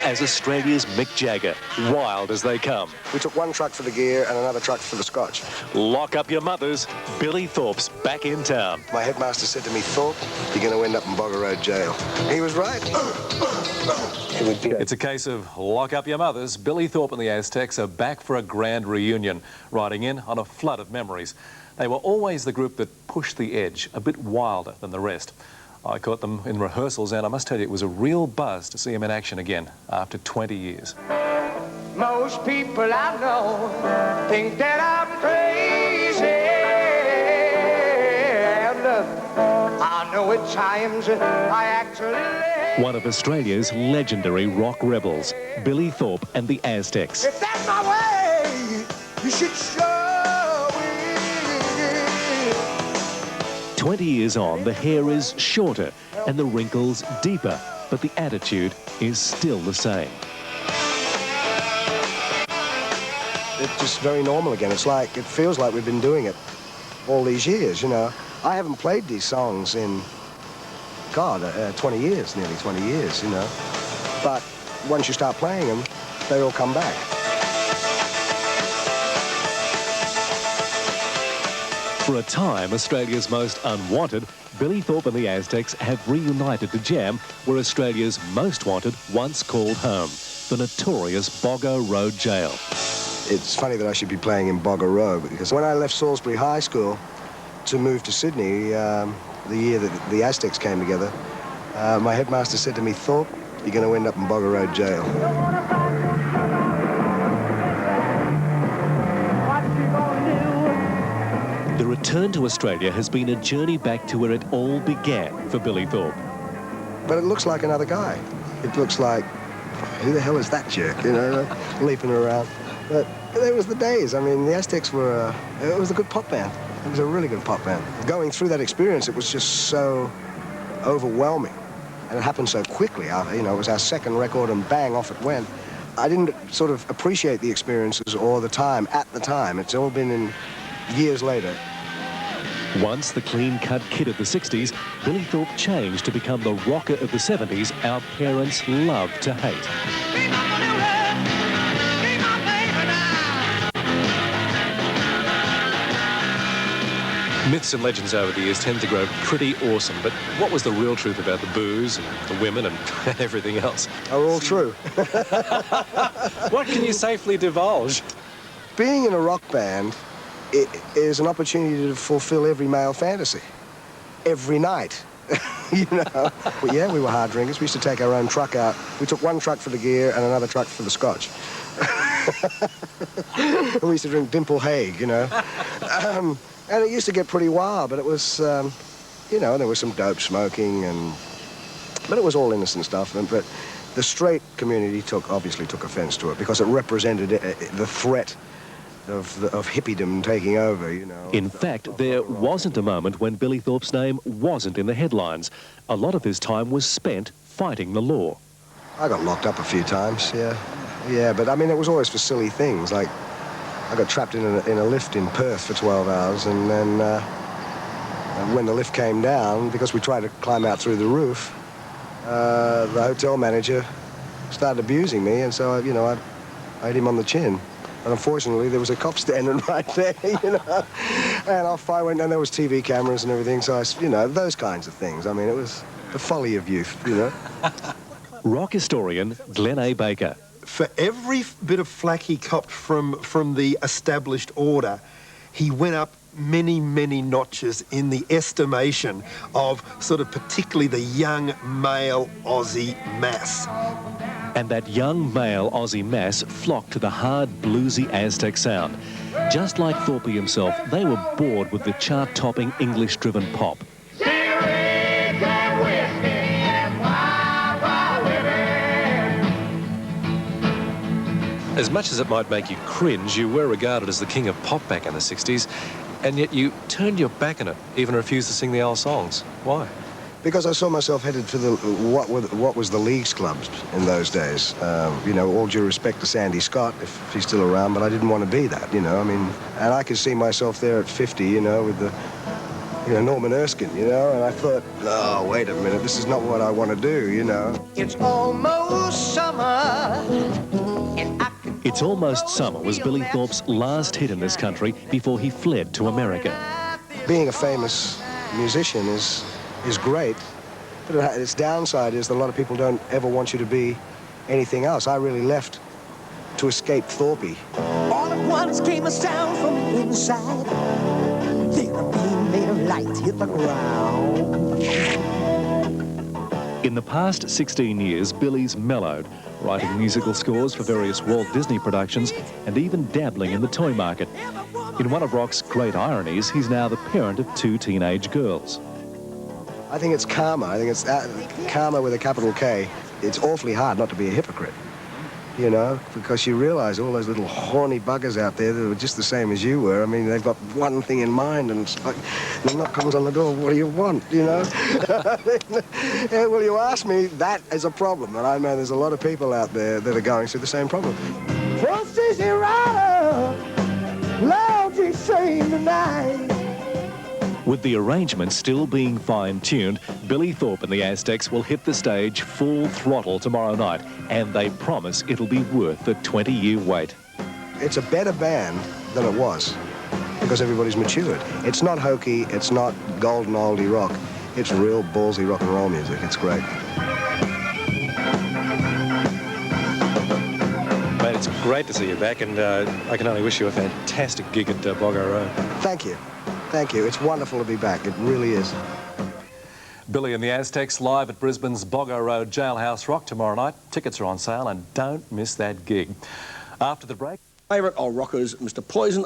as Australia's Mick Jagger, wild as they come. We took one truck for the gear and another truck for the scotch. Lock up your mothers, Billy Thorpe's back in town. My headmaster said to me, "Thorpe, you're going to end up in Bogger Road jail." He was right. It's a case of lock up your mothers. Billy Thorpe and the Aztecs are back for a grand reunion, riding in on a flood of memories. They were always the group that pushed the edge, a bit wilder than the rest. I caught them in rehearsals, and I must tell you, it was a real buzz to see them in action again after 20 years. Most people I know think that I'm crazy, and I know at times I actually... One of Australia's legendary rock rebels, Billy Thorpe and the Aztecs. If that's my way, you should show it. 20 years on, the hair is shorter and the wrinkles deeper, but the attitude is still the same. It's just very normal again. It's like, it feels like we've been doing it all these years, you know. I haven't played these songs in, God, 20 years, nearly 20 years, you know. But once you start playing them, they all come back. For a time, Australia's most unwanted, Billy Thorpe and the Aztecs have reunited to jam where Australia's most wanted once called home, the notorious Bogger Road Jail. It's funny that I should be playing in Bogger Road, because when I left Salisbury High School to move to Sydney, the year that the Aztecs came together, my headmaster said to me, "Thorpe, you're going to end up in Bogger Road Jail." The return to Australia has been a journey back to where it all began for Billy Thorpe. But it looks like another guy. It looks like, who the hell is that jerk, you know, leaping around. But there was the days. I mean, the Aztecs were, it was a good pop band. It was a really good pop band. Going through that experience, it was just so overwhelming. And it happened so quickly. You know, it was our second record and bang, off it went. I didn't sort of appreciate the experiences or the time at the time. It's all been in years later. Once the clean-cut kid of the 60s, Billy Thorpe changed to become the rocker of the 70s our parents loved to hate. Myths and legends over the years tend to grow pretty awesome, but what was the real truth about the booze and the women and everything else? Are all true. What can you safely divulge? Being in a rock band, it is an opportunity to fulfill every male fantasy. Every night. You know? But yeah, we were hard drinkers. We used to take our own truck out. We took one truck for the gear and another truck for the scotch. And we used to drink Dimple Hague, you know. And it used to get pretty wild, but it was, you know, there was some dope smoking, but it was all innocent stuff. But the straight community obviously took offense to it because it represented the threat of hippiedom taking over, you know. In fact, there wasn't a moment when Billy Thorpe's name wasn't in the headlines. A lot of his time was spent fighting the law. I got locked up a few times, yeah. Yeah, but I mean, it was always for silly things. Like, I got trapped in a lift in Perth for 12 hours, and then when the lift came down, because we tried to climb out through the roof, the hotel manager started abusing me, and so, you know, I hit him on the chin. And unfortunately, there was a cop standing right there, you know. And off I went, and there was TV cameras and everything, so you know, those kinds of things. I mean, it was the folly of youth, you know. Rock historian Glenn A. Baker. For every bit of flack he copped from the established order, he went up many, many notches in the estimation of sort of particularly the young male Aussie mass. And that young male Aussie mass flocked to the hard, bluesy Aztec sound. Just like Thorpe himself, they were bored with the chart-topping, English-driven pop. As much as it might make you cringe, you were regarded as the king of pop back in the 60s, and yet you turned your back on it, even refused to sing the old songs. Why? Because I saw myself headed for what was the Leagues clubs in those days. You know, all due respect to Sandy Scott, if he's still around, but I didn't want to be that, you know. I mean, and I could see myself there at 50, you know, with the, you know, Norman Erskine, you know, and I thought, oh, wait a minute, this is not what I want to do, you know. It's almost summer. It's Almost Summer was Billy Thorpe's last hit in this country before he fled to America. Being a famous musician is great, but its downside is that a lot of people don't ever want you to be anything else. I really left to escape Thorpe. All at once came a sound from the inside. Then a beam made of light hit the ground. In the past 16 years, Billy's mellowed, writing musical scores for various Walt Disney productions and even dabbling in the toy market. In one of rock's great ironies, he's now the parent of 2 teenage girls. I think it's karma. I think it's karma with a capital K. It's awfully hard not to be a hypocrite, you know, because you realize all those little horny buggers out there that were just the same as you were. I mean, they've got one thing in mind, and it's like, the knock comes on the door, what do you want, you know? Yeah, well, you ask me, that is a problem, and I know there's a lot of people out there that are going through the same problem. First is a rider, loud he sang tonight. With the arrangements still being fine-tuned, Billy Thorpe and the Aztecs will hit the stage full throttle tomorrow night, and they promise it'll be worth the 20-year wait. It's a better band than it was, because everybody's matured. It's not hokey, it's not golden oldie rock. It's real ballsy rock and roll music. It's great. Mate, it's great to see you back, and I can only wish you a fantastic gig at Boggo Road. Thank you. Thank you. It's wonderful to be back. It really is. Billy and the Aztecs live at Brisbane's Boggo Road Jailhouse Rock tomorrow night. Tickets are on sale, and don't miss that gig. After the break... Favourite old rockers, Mr. Poison...